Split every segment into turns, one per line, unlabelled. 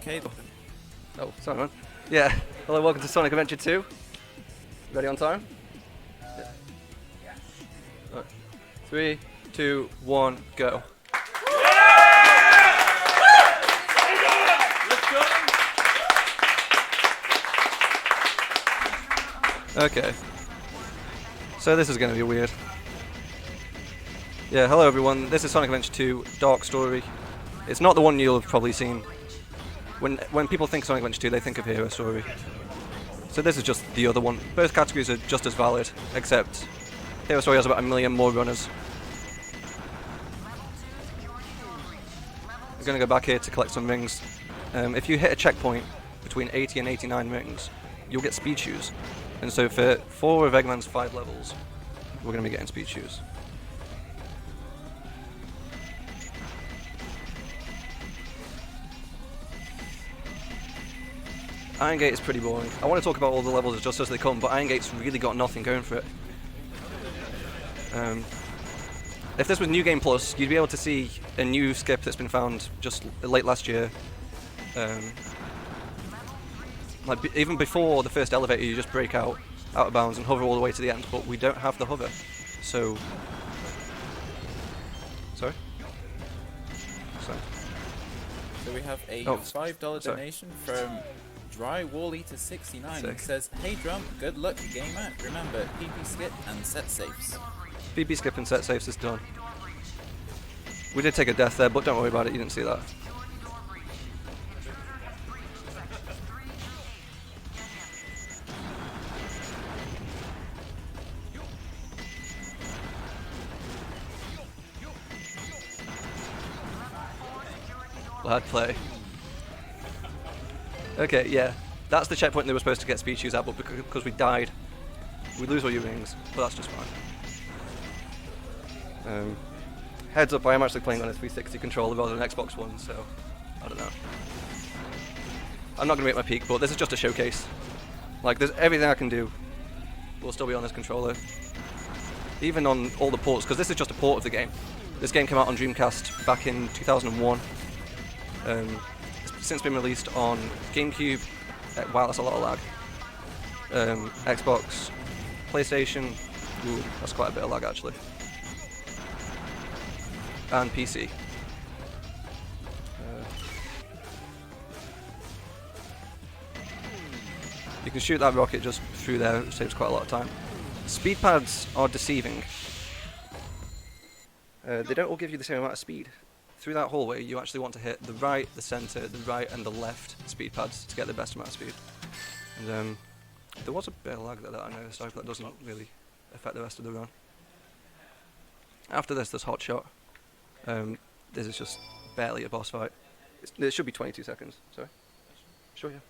Okay.
Oh, sorry man. Yeah, hello, welcome to Sonic Adventure 2. Ready on time? Yeah. Right. 3, 2, 1, go. Okay. So this is going to be weird. Yeah, hello everyone, this is Sonic Adventure 2 Dark Story. It's not the one you'll have probably seen. When people think Sonic Adventure 2, they think of Hero Story. So this is just the other one. Both categories are just as valid, except Hero Story has about 1 million more runners. We're going to go back here to collect some rings. If you hit a checkpoint between 80 and 89 rings, you'll get speed shoes. And so for 4 of Eggman's 5 levels, we're going to be getting speed shoes. Iron Gate is pretty boring. I want to talk about all the levels just as they come, but Iron Gate's really got nothing going for it. If this was New Game Plus, you'd be able to see a new skip that's been found just late last year. Even before the first elevator, you just break out of bounds and hover all the way to the end, but we don't have the hover. So... Sorry?
So we have a $5 donation from Dry Wall Eater 69 who says, "Hey Drum, good luck gamer. Remember, PP skip and set safes."
PP skip and set safes is done. We did take a death there, but don't worry about it, you didn't see that. Bad play. Okay, yeah. That's the checkpoint they were supposed to get speed shoes at, but because we died, we lose all your rings, but that's just fine. Heads up, I am actually playing on a 360 controller rather than Xbox One, so I don't know. I'm not going to make my peak, but this is just a showcase. Like, there's everything I can do will still be on this controller. Even on all the ports, because this is just a port of the game. This game came out on Dreamcast back in 2001. It's since been released on GameCube. Wow, that's a lot of lag. Xbox, PlayStation. Ooh, that's quite a bit of lag actually. And PC. You can shoot that rocket just through there, it saves quite a lot of time. Speed pads are deceiving. They don't all give you the same amount of speed. Through that hallway, you actually want to hit the right, the center, the right, and the left speed pads to get the best amount of speed. And there was a bit of lag there that I noticed, so that doesn't really affect the rest of the run. After this, there's Hot Shot. This is just barely a boss fight. It should be 22 seconds. Sorry. Sure, yeah.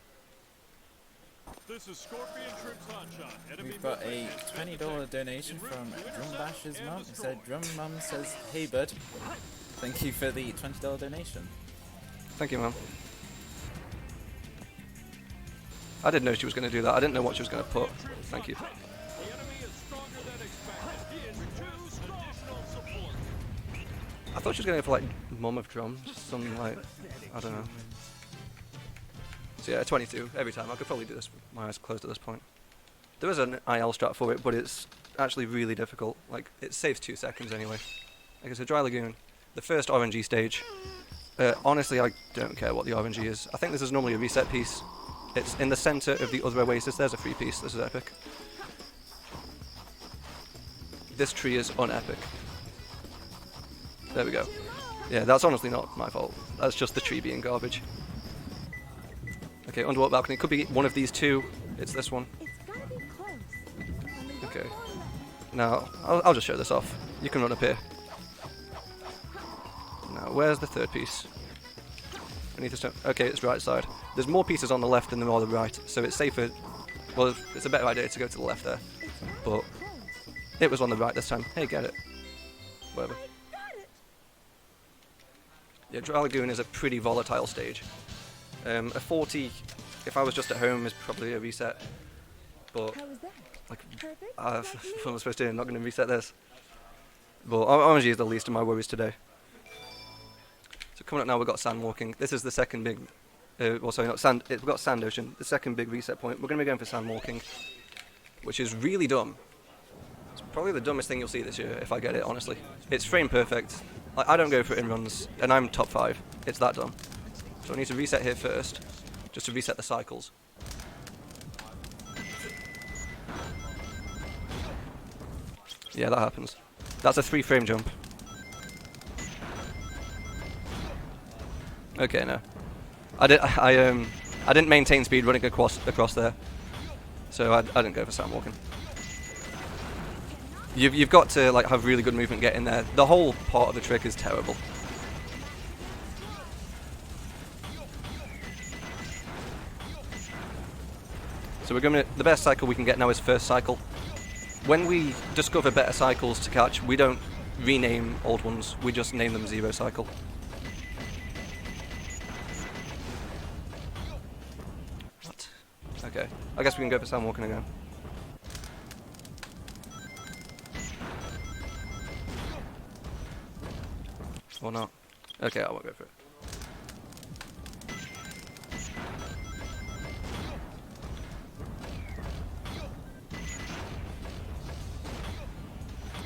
This is Scorpion Troops Hotshot.
We've got a $20 donation from Drumbasher's mum. He said, "Drum Mum says, hey bud." Thank you for the $20 donation.
Thank you, Mum. I didn't know she was going to do that. I didn't know what she was going to put. Thank you. I thought she was going to go for like Mum of Drum, just something like, I don't know. So yeah, 22 every time. I could probably do this with my eyes closed at this point. There is an IL strat for it, but it's actually really difficult. Like, it saves 2 seconds anyway. Okay, so Dry Lagoon. The first RNG stage. Honestly, I don't care what the RNG is. I think this is normally a reset piece. It's in the center of the other oasis. There's a free piece. This is epic. This tree is unepic. There we go. Yeah, that's honestly not my fault. That's just the tree being garbage. Okay, underwater balcony. Could be one of these two. It's this one. Okay. Now, I'll just show this off. You can run up here. Now, where's the third piece? Beneath the stone. Okay, it's right side. There's more pieces on the left than there are on the right, so it's safer. Well, it's a better idea to go to the left there. But it was on the right this time. Hey, get it. Whatever. Yeah, Dry Lagoon is a pretty volatile stage. A 40, if I was just at home, is probably a reset. But, like, what am I supposed to do? I'm not going to reset this. But RNG is the least of my worries today. So coming up now, we've got sand walking. This is the second big well, sorry, not sand. We've got Sand Ocean, the second big reset point. We're going to be going for Sand Walking, which is really dumb. It's probably the dumbest thing you'll see this year if I get it, honestly. It's frame perfect. Like, I don't go for in-runs, and I'm top 5. It's that dumb. So I need to reset here first, just to reset the cycles. Yeah, that happens. That's a 3-frame jump. Okay, no. I didn't maintain speed running across there, so I didn't go for Sand Walking. You've got to like have really good movement get in there. The whole part of the trick is terrible. So we're going to, the best cycle we can get now is first cycle. When we discover better cycles to catch, we don't rename old ones, we just name them 0 cycle. What? Okay, I guess we can go for Sand Walking again. Or not. Okay, I won't go for it.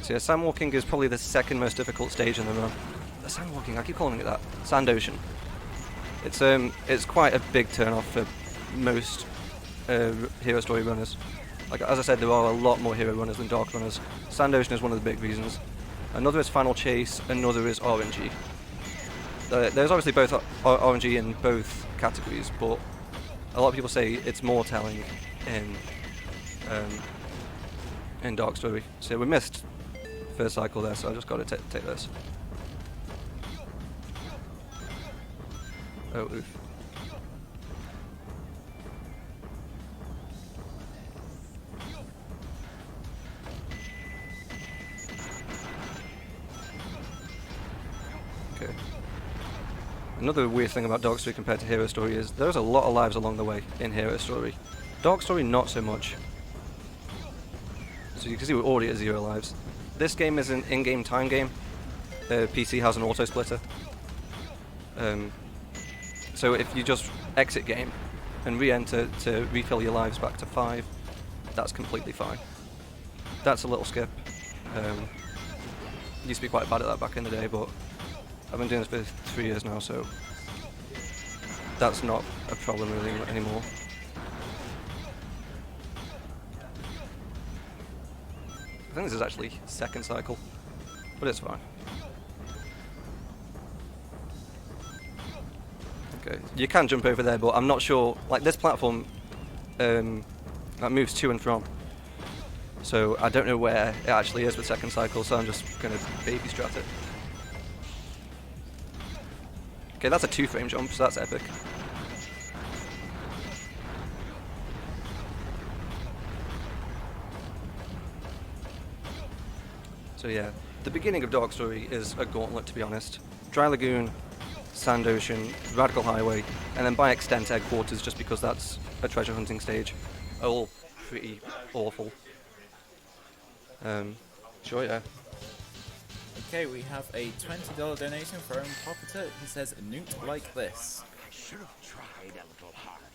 So yeah, Sand Walking is probably the second most difficult stage in the run. Sand Walking, I keep calling it that. Sand Ocean. It's quite a big turn-off for most Hero Story runners. Like, as I said, there are a lot more hero runners than dark runners. Sand Ocean is one of the big reasons. Another is Final Chase, another is RNG. There's obviously both RNG in both categories, but a lot of people say it's more telling in Dark Story. So we missed first cycle there, so I just got to take this. Oh, oof. Okay. Another weird thing about Dark Story compared to Hero Story is there's a lot of lives along the way in Hero Story. Dark Story, not so much. So you can see we're already at 0 lives. This game is an in-game time game. The PC has an auto-splitter. So if you just exit game and re-enter to refill your lives back to 5, that's completely fine. That's a little skip. Used to be quite bad at that back in the day, but I've been doing this for 3 years now, so that's not a problem really anymore. I think this is actually second cycle, but it's fine. Okay, you can jump over there, but I'm not sure, like this platform that moves to and from, so I don't know where it actually is with second cycle, so I'm just going to baby strat it. Okay, that's a 2-frame jump, so that's epic. So yeah, the beginning of Dark Story is a gauntlet, to be honest. Dry Lagoon, Sand Ocean, Radical Highway, and then by extent Headquarters, just because that's a treasure hunting stage, are all pretty awful. Sure, yeah.
Okay, we have a $20 donation from Poppeter. He says, "Newt like this."
I should have tried a little harder.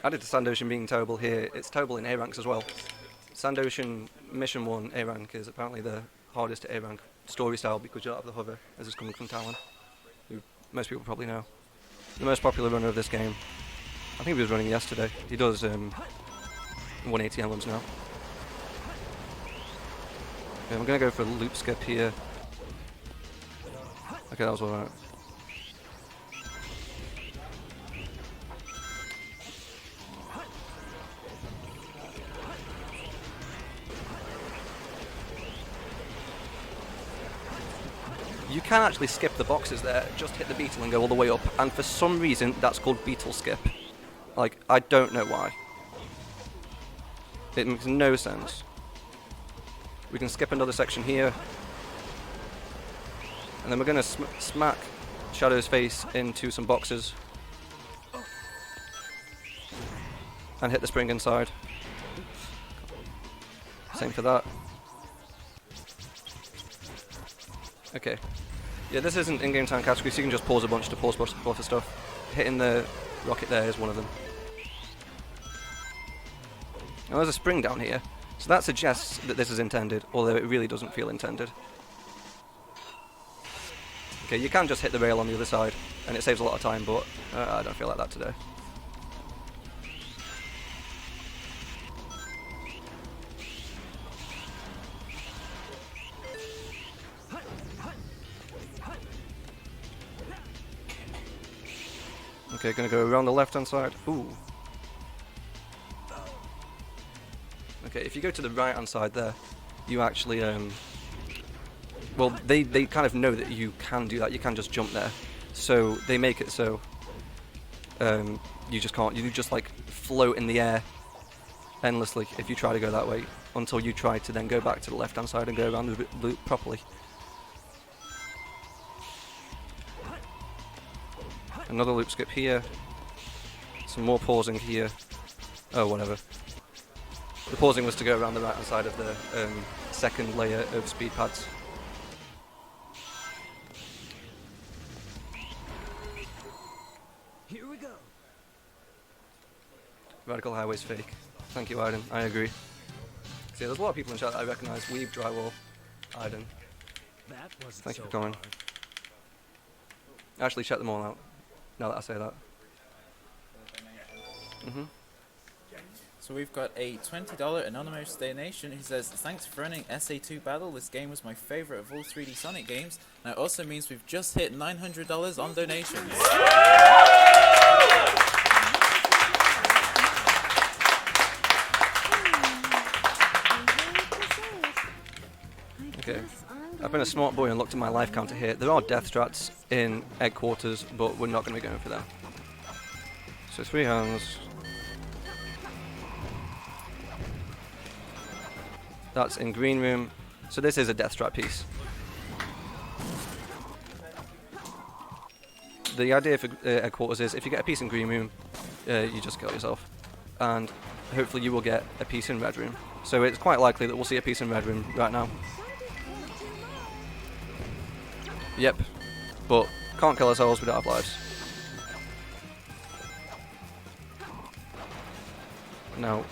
Added to Sand Ocean being terrible here, it's terrible in A ranks as well. Sand Ocean Mission 1 A rank is apparently the hardest to A rank story style because you don't have the hover, as is coming from Talon, who most people probably know. The most popular runner of this game. I think he was running yesterday. He does 180 emblems now. Okay, I'm going to go for a loop skip here. Okay, that was alright. You can actually skip the boxes there, just hit the beetle and go all the way up, and for some reason that's called beetle skip. Like, I don't know why. It makes no sense. We can skip another section here, and then we're going to smack Shadow's face into some boxes and hit the spring inside. Same for that. Okay. Yeah, this isn't in-game time category, so you can just pause a bunch to pause buffer stuff. Hitting the rocket there is one of them. Now there's a spring down here, so that suggests that this is intended, although it really doesn't feel intended. Okay, you can just hit the rail on the other side, and it saves a lot of time, but I don't feel like that today. Okay, gonna go around the left-hand side. Ooh. Okay, if you go to the right-hand side there, you actually, well, they kind of know that you can do that. You can just jump there. So they make it so you just can't. You just like float in the air endlessly if you try to go that way until you try to then go back to the left-hand side and go around the loop properly. Another loop skip here. Some more pausing here. Oh, whatever. The pausing was to go around the right-hand side of the second layer of speed pads.
Here we go.
Radical Highway's fake. Thank you, Aiden. I agree. See, there's a lot of people in chat that I recognise. Weave, Drywall, Aiden.
That wasn't
Thank you
so
for coming.
hard.
Actually, check them all out. Now that I say that.
So we've got a $20 anonymous donation who says, thanks for running SA2 Battle. This game was my favourite of all 3D Sonic games. And it also means we've just hit $900 on donations.
Okay. I've been a smart boy and looked at my life counter here. There are death strats in headquarters, but we're not going to be going for them. So 3 hands. That's in green room. So this is a death strat piece. The idea for headquarters is if you get a piece in green room, you just kill yourself. And hopefully you will get a piece in red room. So it's quite likely that we'll see a piece in red room right now. Yep, but can't kill ourselves, we don't have lives. Now,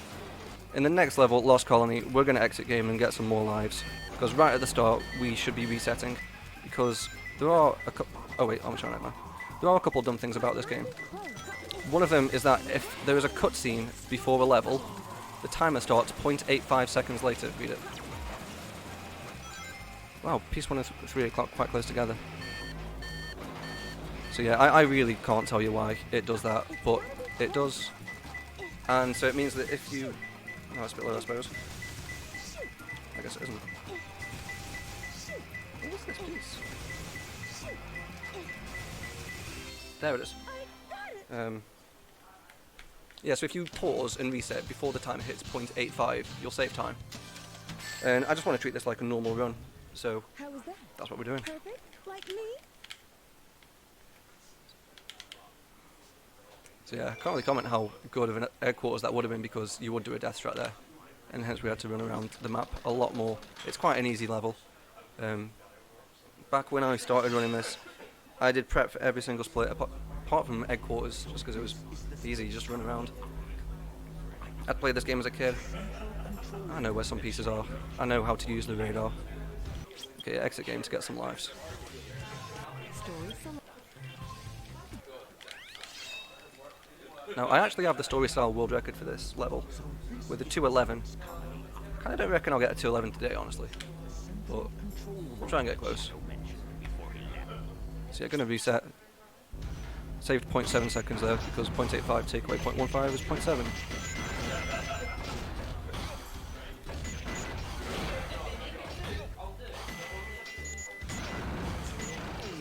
in the next level, Lost Colony, we're going to exit game and get some more lives. Because right at the start, we should be resetting. Because there are a couple... Oh wait, I'm trying right now. There are a couple dumb things about this game. One of them is that if there is a cutscene before a level, the timer starts 0.85 seconds later. Read it. Wow, piece 1 and 3 are quite close together. So yeah, I really can't tell you why it does that, but it does. And so it means that if you... Oh, it's a bit low, I suppose. I guess it isn't. What is this piece? There it is. Yeah, so if you pause and reset before the timer hits 0.85, you'll save time. And I just want to treat this like a normal run. So
How was that?
that's what we're doing.
Perfect? Like me?
So yeah, I can't really comment how good of an headquarters that would have been because you would do a death strat there. And hence we had to run around the map a lot more. It's quite an easy level. Back when I started running this, I did prep for every single split apart from headquarters just because it was easy, you just run around. I'd played this game as a kid. I know where some pieces are. I know how to use the radar. Okay, exit game to get some lives. Now, I actually have the story style world record for this level with a 2:11. Kinda don't reckon I'll get a 2:11 today, honestly. But we'll try and get close. So yeah, gonna reset. Saved 0.7 seconds there because 0.85 take away 0.15 is 0.7.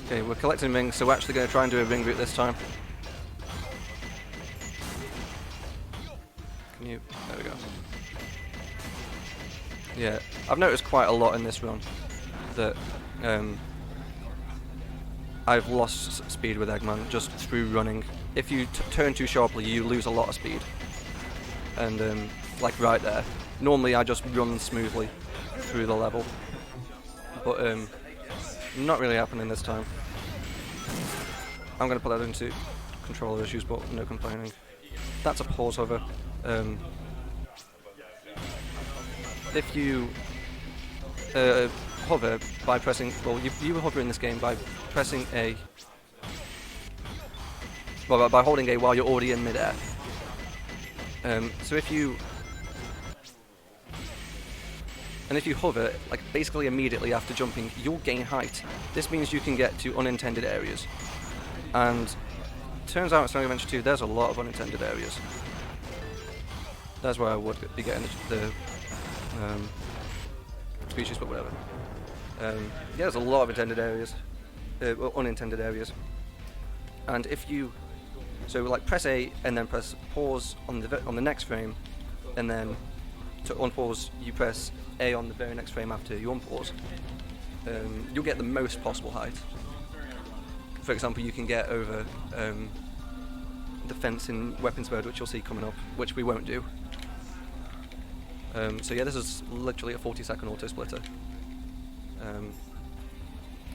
Okay, we're collecting rings, so we're actually going to try and do a ring route this time. Can you... There we go. Yeah, I've noticed quite a lot in this run that I've lost speed with Eggman just through running. If you turn too sharply, you lose a lot of speed. And like right there. Normally I just run smoothly through the level. But Not really happening this time. I'm going to put that into controller issues, but no complaining. That's a pause hover. If you hover by pressing, well, you hover in this game by pressing A, well, by holding A while you're already in mid-air. So if you hover, like basically immediately after jumping, you'll gain height. This means you can get to unintended areas. And turns out in Sonic Adventure 2 there's a lot of unintended areas. That's where I would be getting the species, but whatever. Yeah, there's a lot of intended areas, unintended areas. And if you, so like press A and then press pause on the next frame, and then to unpause you press A on the very next frame after you unpause. You'll get the most possible height. For example, you can get over the fence in Weapons Mode, which you'll see coming up, which we won't do. So yeah, this is literally a 40-second auto-splitter. And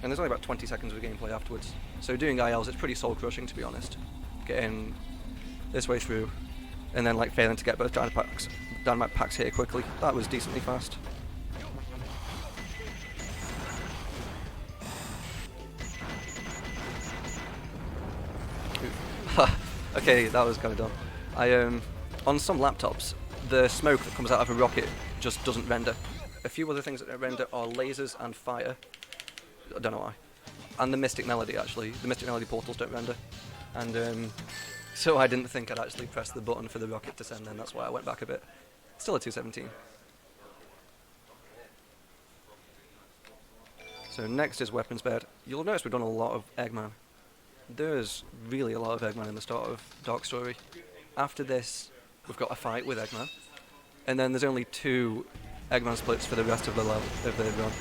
there's only about 20 seconds of gameplay afterwards. So doing ILs, it's pretty soul-crushing, to be honest. Getting this way through, and then like failing to get both dynamite packs here quickly. That was decently fast. Okay, that was kind of dumb. On some laptops, the smoke that comes out of a rocket just doesn't render. A few other things that don't render are lasers and fire. I don't know why. And the Mystic Melody, actually. The Mystic Melody portals don't render. And so I didn't think I'd actually press the button for the rocket to send, and that's why I went back a bit. Still a 217. So next is Weapons Bed. You'll notice we've done a lot of Eggman. There's really a lot of Eggman in the start of Dark Story. After this, we've got a fight with Eggman, and then there's only 2 Eggman splits for the rest of the level of the run.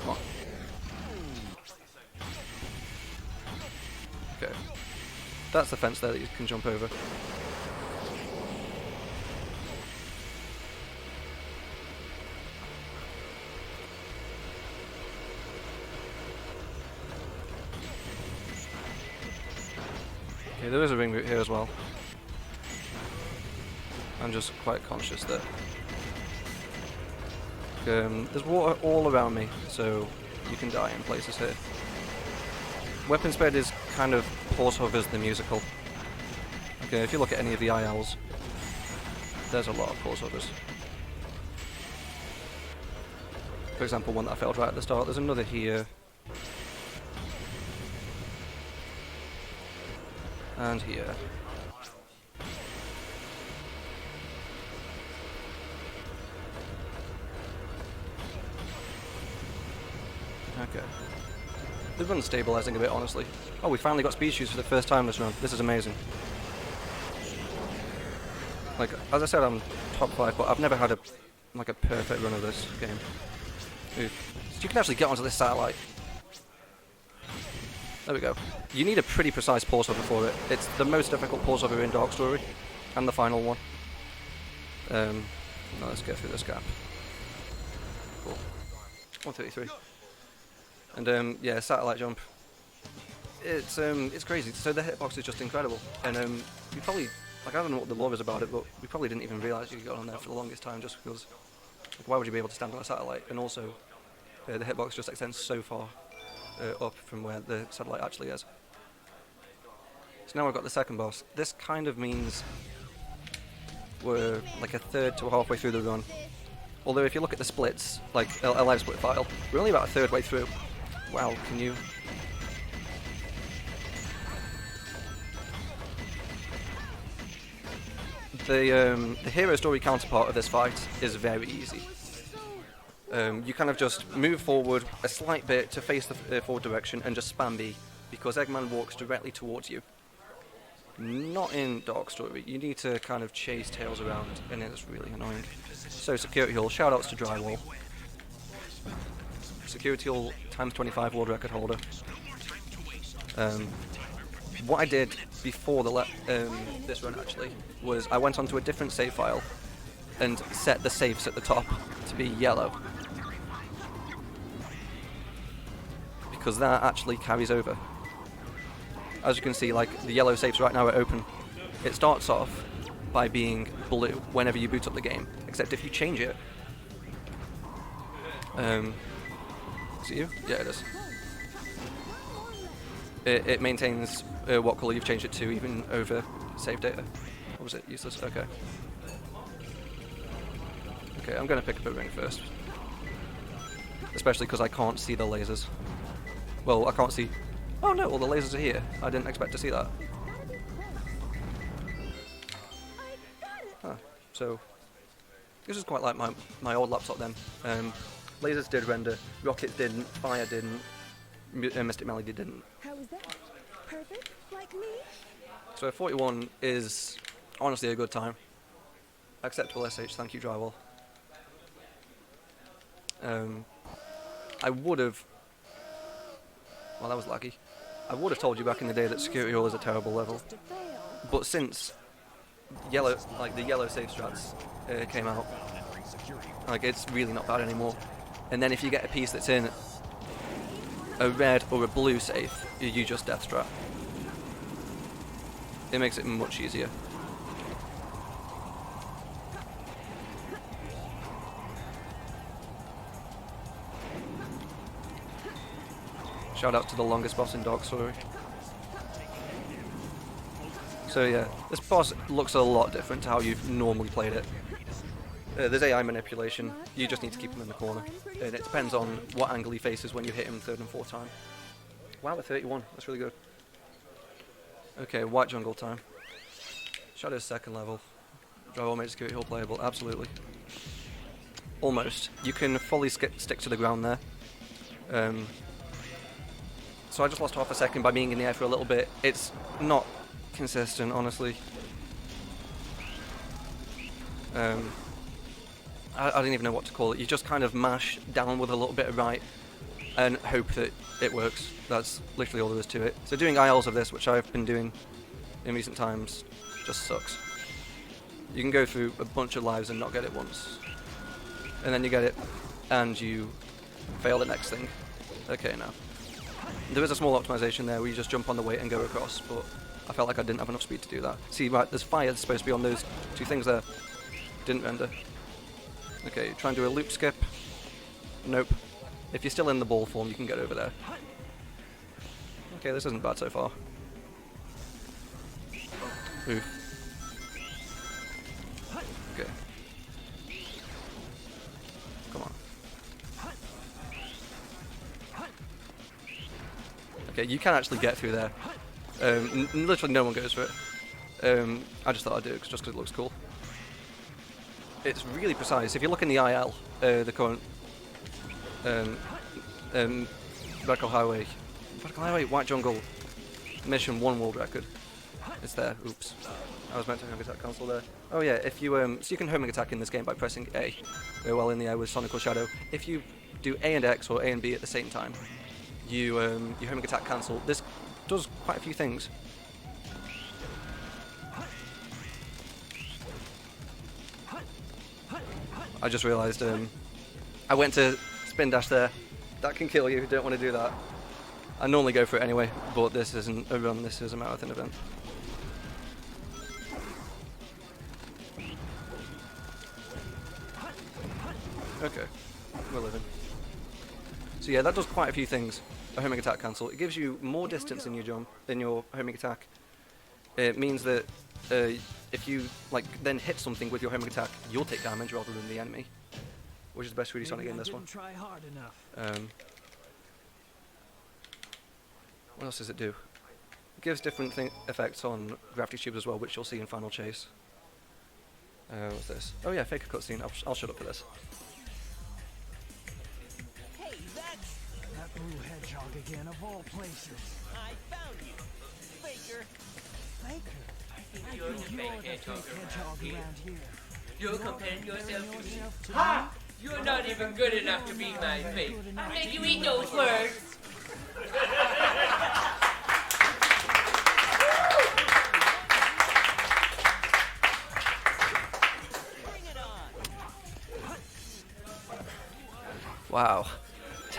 Come on. Okay, that's the fence there that you can jump over. Okay, there is a ring route here as well. I'm just quite conscious that there's water all around me, so you can die in places here. Weapons Bed is kind of Horse Hovers the musical. Okay, if you look at any of the ILs, there's a lot of Horse Hovers. For example, one that I failed right at the start, there's another here. And here. Okay. The run's stabilizing a bit, honestly. Oh, we finally got speed shoes for the first time this run. This is amazing. Like, as I said, I'm top 5, but I've never had a perfect run of this game. Oof. So you can actually get onto this satellite. There we go. You need a pretty precise pause hover for it. It's the most difficult pause hover in Dark Story, and the final one. Now let's get through this gap. Cool. 133. And yeah, satellite jump. It's crazy. So the hitbox is just incredible, and we probably, like, I don't know what the lore is about it, but we probably didn't even realise you could get on there for the longest time, just because, like, why would you be able to stand on a satellite? And also, the hitbox just extends so far up from where the satellite actually is. So now we've got the second boss. This kind of means we're like a third to halfway through the run. Although if you look at the splits, like a live split file, we're only about a third way through. Wow, can you... The hero story counterpart of this fight is very easy. You kind of just move forward a slight bit to face the forward direction and just spam B, because Eggman walks directly towards you. Not in Dark Story. You need to kind of chase Tails around, and it's really annoying. So Security Hall, shoutouts to Drywall. Security Hall ×25 world record holder. What I did before this run actually was I went onto a different save file and set the saves at the top to be yellow, because that actually carries over. As you can see, like the yellow saves right now are open. It starts off by being blue whenever you boot up the game, except if you change it. Is it you? Yeah, it is. It maintains what colour you've changed it to, even over save data. What was it? Useless? Okay. Okay, I'm going to pick up a ring first. Especially because I can't see the lasers. Well, I can't see... Oh no, well the lasers are here. I didn't expect to see that. Huh. So, this is quite like my old laptop then. Lasers did render, rockets didn't, fire didn't, Mystic Melody didn't.
How was that? Perfect? Like me?
So 41 is honestly a good time. Acceptable SH, thank you drywall. I would have... Well, that was laggy. I would have told you back in the day that security hall is a terrible level.
Just a fail.
But since yellow, like the yellow save strats came out, like it's really not bad anymore. And then if you get a piece that's in a red or a blue save, you just death strat. It makes it much easier. Shout out to the longest boss in Dark Story. So yeah, this boss looks a lot different to how you've normally played it. There's AI manipulation, you just need to keep him in the corner. And it depends on what angle he faces when you hit him third and fourth time. Wow, at 31, that's really good. Okay, white jungle time. Shadow's second level. Drywall made security hall playable, absolutely. Almost. You can fully stick to the ground there. So I just lost half a second by being in the air for a little bit. It's not consistent, honestly. I don't even know what to call it. You just kind of mash down with a little bit of right and hope that it works. That's literally all there is to it. So doing ILs of this, which I've been doing in recent times, just sucks. You can go through a bunch of lives and not get it once. And then you get it, and you fail the next thing. Okay, now. There is a small optimization there where you just jump on the weight and go across, but I felt like I didn't have enough speed to do that. See, right, there's fire that's supposed to be on those two things there. Didn't render. Okay, try and do a loop skip. Nope. If you're still in the ball form, you can get over there. Okay, this isn't bad so far. Oof. Okay. Come on. Okay, you can actually get through there. Literally no one goes for it. I just thought I'd do it just because it looks cool. It's really precise. If you look in the IL, the current Radical Highway, White Jungle Mission 1 world record, it's there. Oops. I was meant to home attack cancel there. Oh yeah, if you so you can homing attack in this game by pressing A while in the air with Sonical Shadow. If you do A and X or A and B at the same time, you homing attack cancel. This does quite a few things. I just realised I went to spin dash there. That can kill you, don't want to do that. I normally go for it anyway, but this isn't a run, this is a marathon event. Okay, we're living. So yeah, that does quite a few things. A homing attack cancel. It gives you more distance in your jump, in your homing attack. It means that if you then hit something with your homing attack, you'll take damage rather than the enemy, which is the best 3D Sonic game. This one.
Try hard enough.
What else does it do? It gives different effects on gravity tubes as well, which you'll see in Final Chase. What's this? Oh yeah, fake a cutscene. I'll shut up for this.
Hey, that's that blue hedgehog again, of all places.
I found you, Faker.
Faker. I
You're
think
the
you're
fake
the
hedgehog
fake
around
hedgehog
here.
around here.
You're comparing yourself to me.
Yourself to
Ha!
me?
You're not even good enough to be my
Not
fake.
good enough
I'll make
to
you
be
eat
my
those
fake.
words.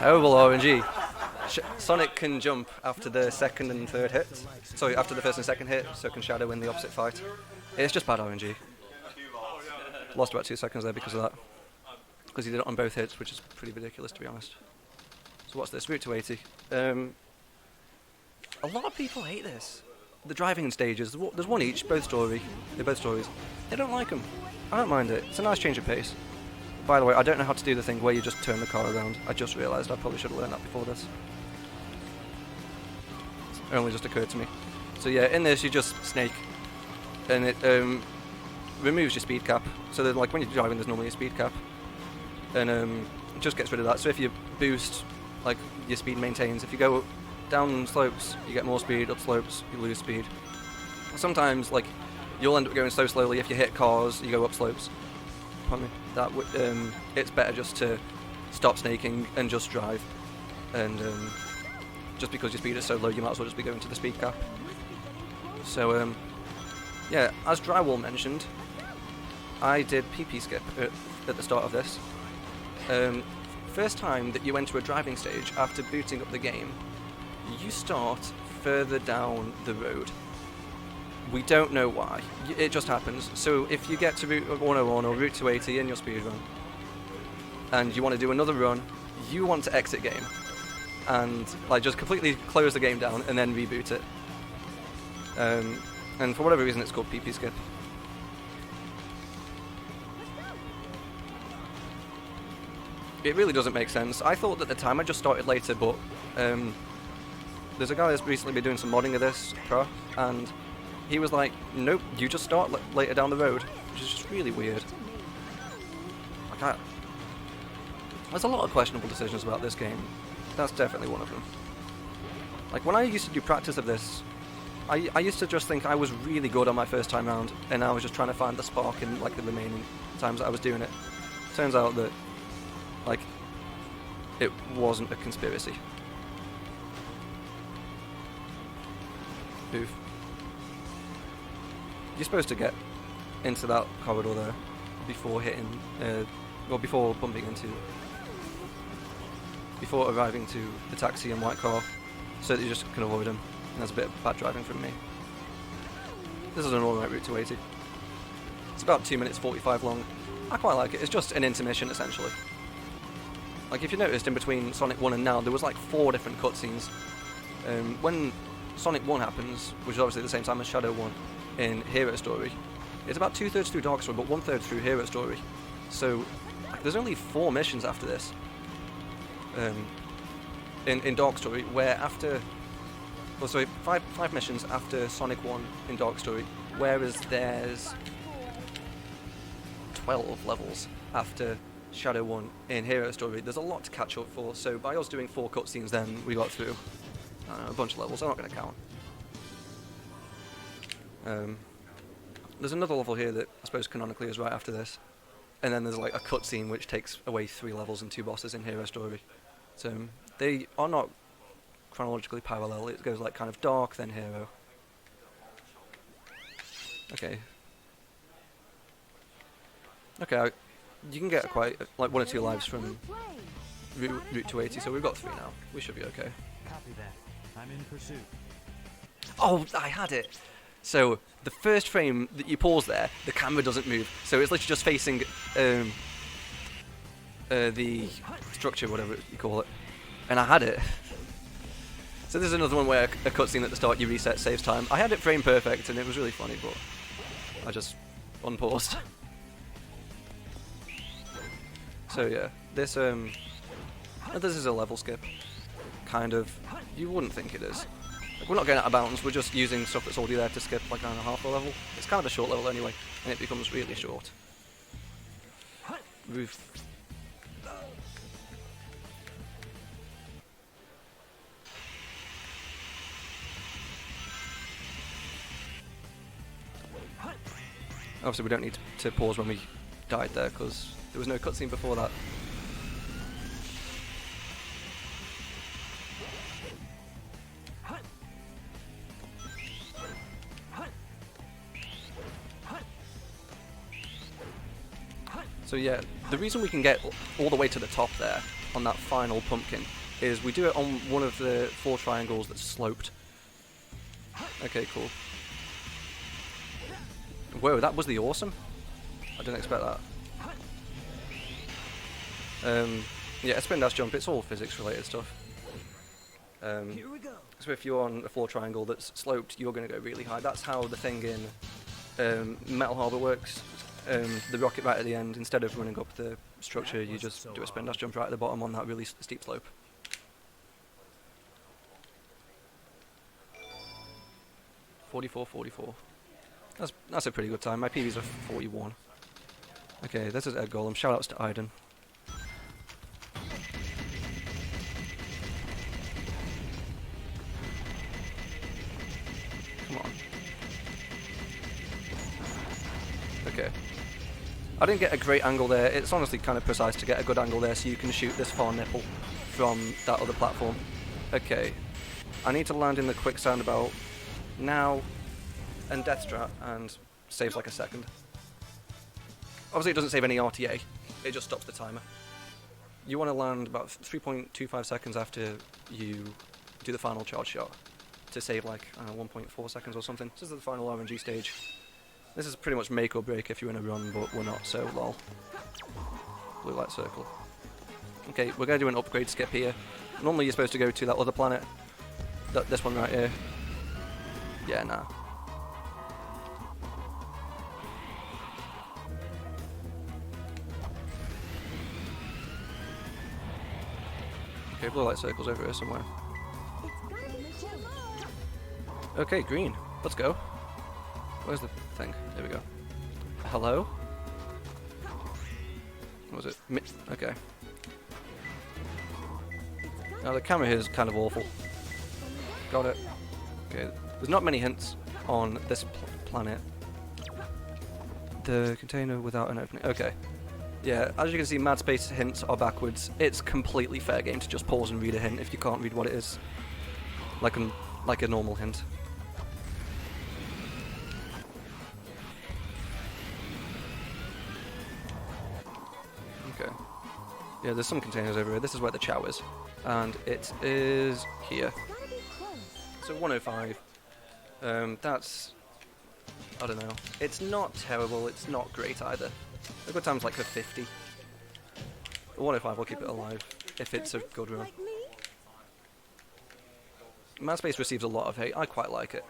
Terrible RNG. Sonic can jump after the second and third hit. Sorry, after the first and second hit, so can Shadow in the opposite fight. It's just bad RNG. Lost about 2 seconds there because of that. Because he did it on both hits, which is pretty ridiculous to be honest. So what's this? Route to 80. A lot of people hate this. The driving stages, there's one each, both stories. They don't like them. I don't mind it. It's a nice change of pace. By the way, I don't know how to do the thing where you just turn the car around. I just realised I probably should have learned that before this. It only just occurred to me. So yeah, in this you just snake, and it removes your speed cap. So that, like when you're driving, there's normally a speed cap, and it just gets rid of that. So if you boost, like your speed maintains. If you go down slopes, you get more speed. Up slopes, you lose speed. Sometimes, like you'll end up going so slowly. If you hit cars, you go up slopes. Pardon me. That it's better just to stop snaking and just drive, and just because your speed is so low, you might as well just be going to the speed cap. So yeah, as Drywall mentioned, I did PP skip at the start of this. First time that you enter a driving stage after booting up the game, you start further down the road. We don't know why. It just happens. So if you get to Route 101 or Route 280 in your speedrun, and you want to do another run, you want to exit game, and like just completely close the game down and then reboot it. And for whatever reason, it's called PP skip. It really doesn't make sense. I thought at the time I just started later, but there's a guy that's recently been doing some modding of this car, and he was like, nope, you just start later down the road, which is just really weird. Like there's a lot of questionable decisions about this game. That's definitely one of them. Like when I used to do practice of this, I used to just think I was really good on my first time round, and I was just trying to find the spark in like the remaining times that I was doing it. Turns out that like it wasn't a conspiracy. Oof. You're supposed to get into that corridor there before hitting, before arriving to the taxi and white car, so that you just can avoid them. And that's a bit of bad driving from me. This is an alright Route 280. It's about 2 minutes 45 long. I quite like it. It's just an intermission essentially. Like if you noticed in between Sonic 1 and now, there was like 4 different cutscenes. When Sonic 1 happens, which is obviously the same time as Shadow 1 in Hero Story, it's about 2/3 through Dark Story, but 1/3 through Hero Story. So like, there's only 4 missions after this. In Dark Story, where after, well, sorry, 5 missions after Sonic 1 in Dark Story, whereas there's 12 levels after Shadow 1 in Hero Story. There's a lot to catch up for, so by us doing 4 cutscenes then, we got through a bunch of levels. I'm not going to count. There's another level here that I suppose canonically is right after this, and then there's like a cutscene which takes away 3 levels and 2 bosses in Hero Story. So they are not chronologically parallel. It goes like kind of Dark, then Hero. Okay. Okay, you can get quite like 1 or 2 lives from Route 280, so we've got 3 now. We should be okay.
Copy that. I'm in pursuit.
Oh, I had it! So, the first frame that you pause there, the camera doesn't move. So it's literally just facing the structure, whatever you call it. And I had it. So there's another one where a cutscene at the start, you reset, saves time. I had it frame perfect, and it was really funny, but I just unpaused. So yeah, this is a level skip. Kind of. You wouldn't think it is. Like, we're not going out of bounds, we're just using stuff that's already there to skip like on a half a level. It's kind of a short level anyway, and it becomes really short. Roof. Obviously we don't need to pause when we died there, because there was no cutscene before that. So yeah, the reason we can get all the way to the top there on that final pumpkin is we do it on one of the 4 triangles that's sloped. Okay, cool. Whoa, that was the awesome. I didn't expect that. Yeah, a spin dash jump, it's all physics related stuff.
Here we go.
So if you're on a 4 triangle that's sloped, you're going to go really high. That's how the thing in Metal Harbor works. The rocket right at the end, instead of running up the structure, you just do a spin dash jump right at the bottom on that really steep slope. .44.44. That's a pretty good time. My PBs are 41. Okay, this is Ed Golem. Shoutouts to Iden. Come on. Okay. I didn't get a great angle there. It's honestly kind of precise to get a good angle there so you can shoot this far nipple from that other platform. Okay. I need to land in the quicksand about now and death strat and saves like a second. Obviously it doesn't save any RTA, it just stops the timer. You want to land about 3.25 seconds after you do the final charge shot to save like 1.4 seconds or something. This is the final RNG stage. This is pretty much make or break if you're in a run, but we're not, so lol. Blue light circle. Okay, we're going to do an upgrade skip here. Normally you're supposed to go to that other planet. This one right here. Yeah, nah. Okay, blue light circle's over here somewhere. Okay, green. Let's go. Where's the thing? There we go. Hello? What was it? Okay. Now the camera here is kind of awful. Got it. Okay, there's not many hints on this planet. The container without an opening. Okay. Yeah, as you can see, Mad Space hints are backwards. It's completely fair game to just pause and read a hint if you can't read what it is. Like a normal hint. Okay. Yeah, there's some containers over here. This is where the chow is. And it is here. So 105. That's... I don't know. It's not terrible, it's not great either. A good time's like a 50. 105 will keep it alive, if it's a good run. Mad Space receives a lot of hate, I quite like it.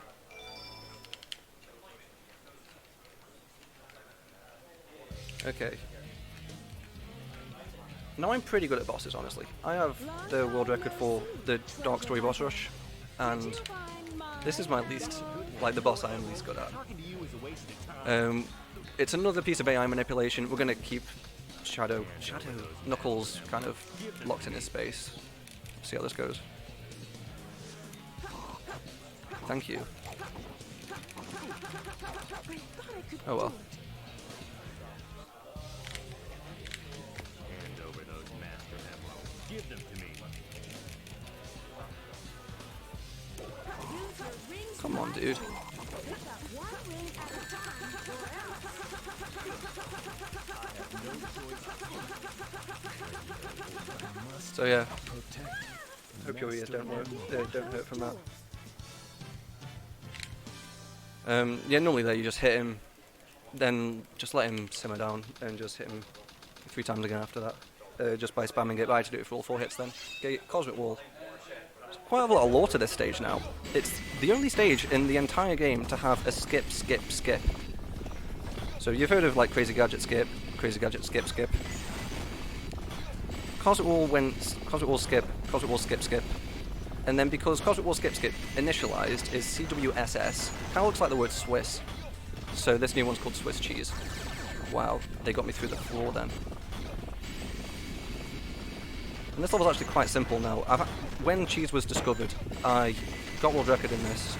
Okay. Now I'm pretty good at bosses, honestly. I have the world record for the Dark Story boss rush, and this is my least, like the boss I am least good at. It's another piece of AI manipulation. We're going to keep Shadow Knuckles kind of locked in his space. See how this goes. Thank you. Oh well.
Hand over those master emeralds. Give them to me.
Come on, dude. So yeah, hope your ears don't hurt from that. Yeah, normally there you just hit him, then just let him simmer down, and just hit him 3 times again after that, just by spamming it. But I had to do it for all 4 hits then. Okay, Cosmic Wall. There's quite a lot of lore to this stage now. It's the only stage in the entire game to have a skip. So you've heard of like Crazy Gadget skip, skip. Cosmic Wall skip, and then because Cosmic Wall skip initialized is CWSS, kind of looks like the word Swiss. So this new one's called Swiss cheese. Wow, they got me through the floor then. And this level's actually quite simple now. When cheese was discovered, I got world record in this,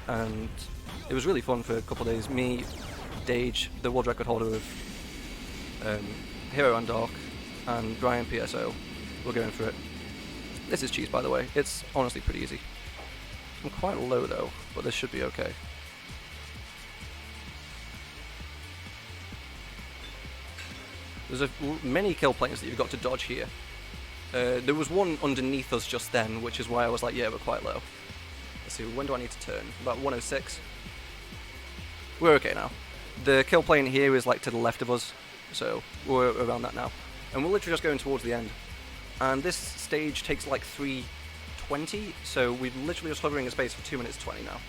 and it was really fun for a couple of days. Me, Dage, the world record holder of Hero and Dark, and Brian PSO, we're going for it. This is cheese, by the way. It's honestly pretty easy. I'm quite low though, but this should be okay. There's many kill planes that you've got to dodge here. There was one underneath us just then, which is why I was like, yeah, we're quite low. Let's see, when do I need to turn? About 106. We're okay now. The kill plane here is like to the left of us, so we're around that now. And we're literally just going towards the end. And this stage takes like 3:20, so we're literally just hovering in space for 2 minutes 20 now.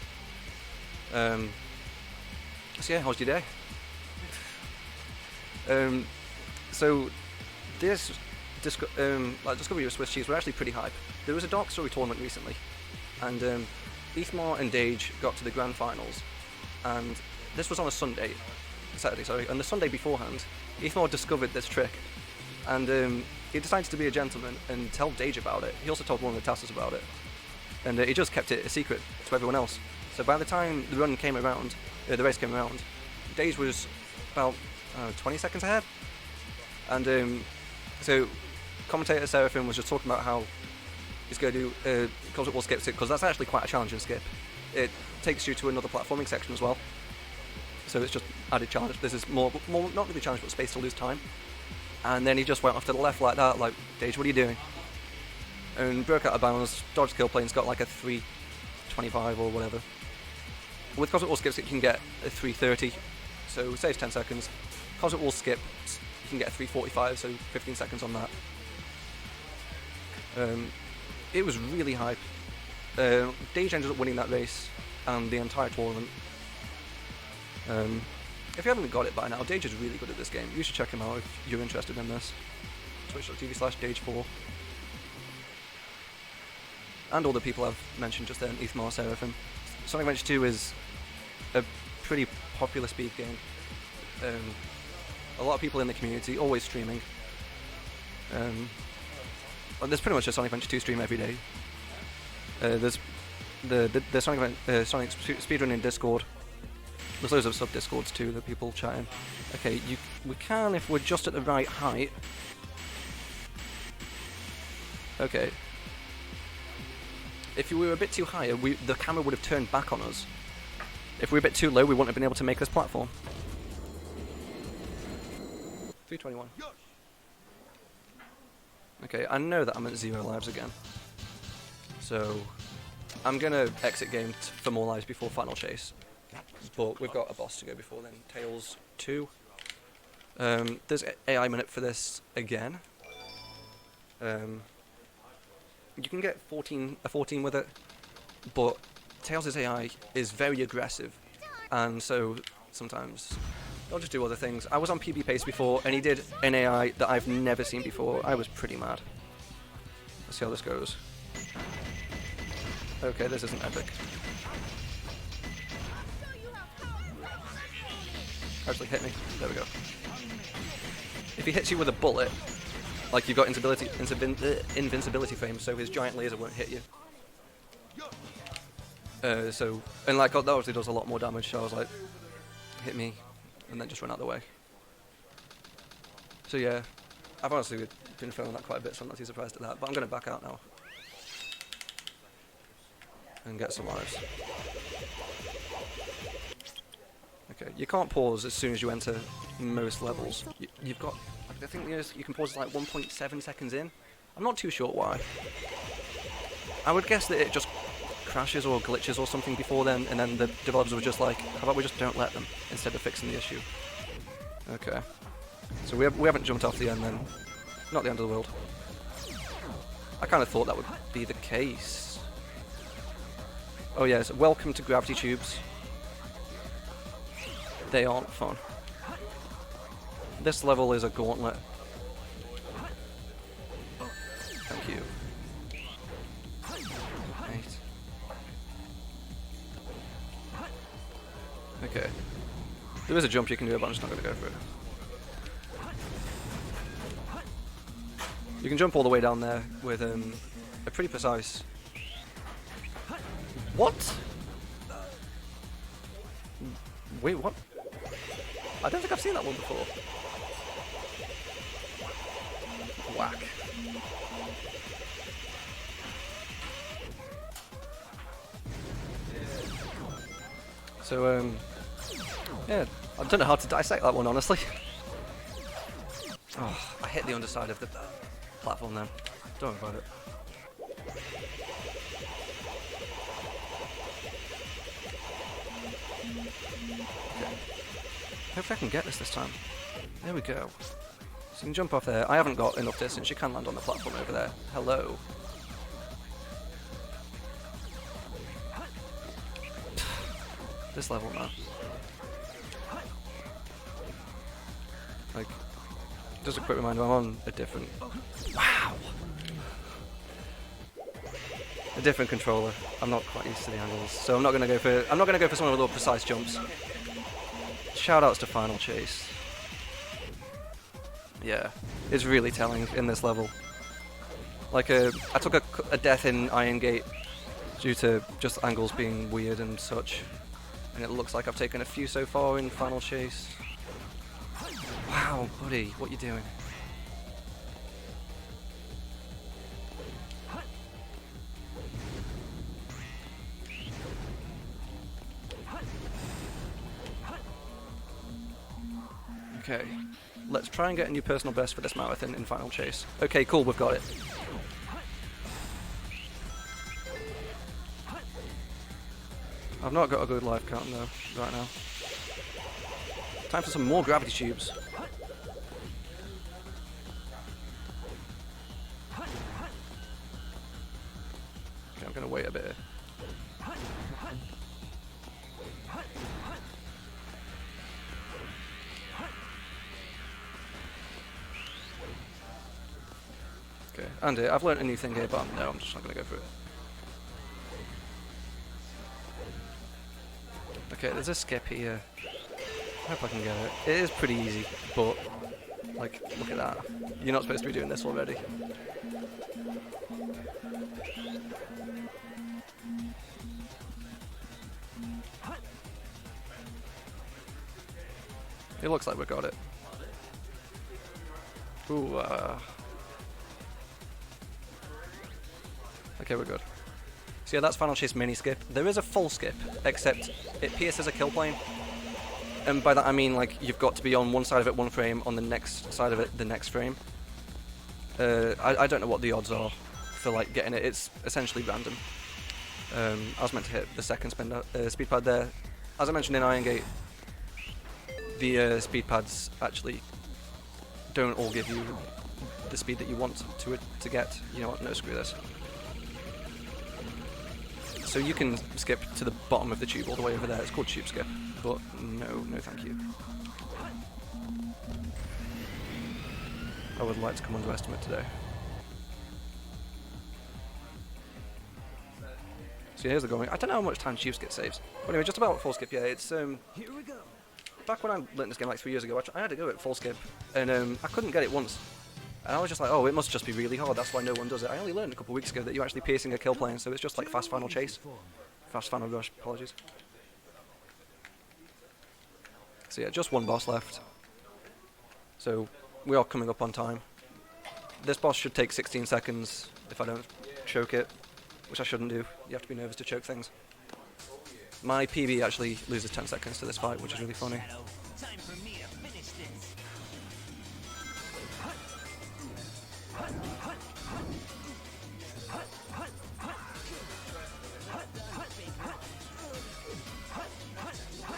So yeah, how's your day? So this Discovery of Swiss Cheese were actually pretty hype. There was a Dark Story tournament recently, and Ethmar and Dage got to the grand finals, and this was on a Saturday, sorry, and the Sunday beforehand, Ethmar discovered this trick, and he decided to be a gentleman and tell Dage about it. He also told one of the Tassers about it, and he just kept it a secret to everyone else. So by the time the run came around, the race came around, Dage was about 20 seconds ahead, and so commentator Seraphim was just talking about how he's going to do Cosmic Wall skips it, because that's actually quite a challenging skip. It takes you to another platforming section as well, so it's just added challenge. This is more not really challenge, but space to lose time. And then he just went off to the left like that, like, Dage, what are you doing? And broke out of bounds, dodged kill plane's got like a 3:25 or whatever. With Cosmic Wall skips, it can get a 3:30, so saves 10 seconds. Cosmic Wall skip, you can get a 3:45, so 15 seconds on that. It was really hype. Dage ended up winning that race and the entire tournament. If you haven't got it by now, Dage is really good at this game. You should check him out if you're interested in this. Twitch.tv/Dage4. And all the people I've mentioned just then, Ethmar, Seraphim. Sonic Adventure 2 is a pretty popular speed game. A lot of people in the community, always streaming. There's pretty much a Sonic Adventure 2 stream every day. There's the Sonic Speedrunning Discord. There's loads of sub-discords too that people chatting. Okay, we can if we're just at the right height. Okay. If we were a bit too high, the camera would have turned back on us. If we were a bit too low, we wouldn't have been able to make this platform. 321. Okay, I know that I'm at 0 lives again. So, I'm gonna exit game for more lives before final chase. But we've got a boss to go before then. Tails 2. There's AI minute for this again. You can get 14 with it, but Tails' AI is very aggressive, and so sometimes they'll just do other things. I was on PB Pace before, and he did an AI that I've never seen before. I was pretty mad. Let's see how this goes. Okay, this isn't epic. Actually hit me. There we go. If he hits you with a bullet, like you've got invincibility frame, so his giant laser won't hit you. And like that obviously does a lot more damage, so I was like, hit me, and then just run out of the way. So yeah, I've honestly been throwing that quite a bit, so I'm not too surprised at that, but I'm going to back out now. And get some lives. Okay, you can't pause as soon as you enter most levels. You've got, I think you can pause like 1.7 seconds in. I'm not too sure why. I would guess that it just crashes or glitches or something before then, and then the developers were just like, how about we just don't let them, instead of fixing the issue. Okay. So we haven't jumped off the end then. Not the end of the world. I kind of thought that would be the case. Oh yes, welcome to gravity tubes. They aren't fun. This level is a gauntlet. Thank you. 8. Okay. There is a jump you can do, but I'm just not going to go for it. You can jump all the way down there with a pretty precise... What? Wait, what? I don't think I've seen that one before. Whack. So, yeah, I don't know how to dissect that one, honestly. Oh, I hit the underside of the platform then. Don't worry about it. Okay. Hopefully I can get this time. There we go. So you can jump off there. I haven't got enough distance. You can land on the platform over there. Hello. This level, man. Like, just a quick reminder, I'm on a different... Wow! A different controller. I'm not quite used to the angles, so I'm not gonna go for someone with little precise jumps. Shoutouts to Final Chase. Yeah, it's really telling in this level. Like, I took a death in Iron Gate due to just angles being weird and such, and it looks like I've taken a few so far in Final Chase. Wow, buddy, what you doing? Okay, let's try and get a new personal best for this marathon in Final Chase. Okay, cool, we've got it. I've not got a good life count though, right now. Time for some more gravity tubes. Okay, I'm gonna wait a bit here. Okay, Andy, I've learnt a new thing here, but no, I'm just not gonna go for it. Okay, there's a skip here. I hope I can get it. It is pretty easy, but, like, look at that. You're not supposed to be doing this already. It looks like we got it. Ooh, okay, we're good. So yeah, that's Final Chase mini skip. There is a full skip, except it pierces a kill plane. And by that I mean, like, you've got to be on one side of it one frame, on the next side of it the next frame. I don't know what the odds are for, like, getting it. It's essentially random. I was meant to hit the second speed pad there. As I mentioned in Iron Gate, the speed pads actually don't all give you the speed that you want to get. You know what? No, screw this. So you can skip to the bottom of the tube all the way over there. It's called tube skip, but no thank you. I would like to come underestimate today. So here's the going. I don't know how much time tube skip saves. But anyway, just about full skip. Yeah, it's
Here we go.
back when I learned this game like 3 years ago. I had to go at full skip, and I couldn't get it once. And I was just like, oh, it must just be really hard, that's why no one does it. I only learned a couple of weeks ago that you're actually piercing a kill plane, so it's just like fast Final Chase. Fast Final Rush, apologies. So yeah, just one boss left. So we are coming up on time. This boss should take 16 seconds if I don't choke it, which I shouldn't do. You have to be nervous to choke things. My PB actually loses 10 seconds to this fight, which is really funny.
Time for me to finish this.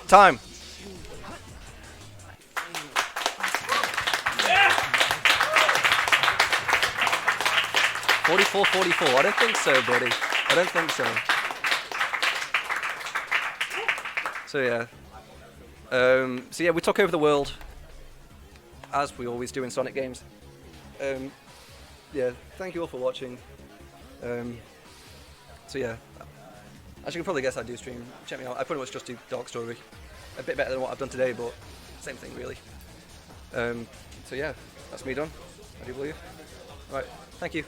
Time! 44-44. I don't think so, buddy. I don't think so. So yeah, we took over the world, as we always do in Sonic games. Yeah, thank you all for watching. So yeah, as you can probably guess, I do stream. Check me out. I pretty much just do Dark Story, a bit better than what I've done today, but same thing really. So yeah, that's me done. I do believe. Right, thank you.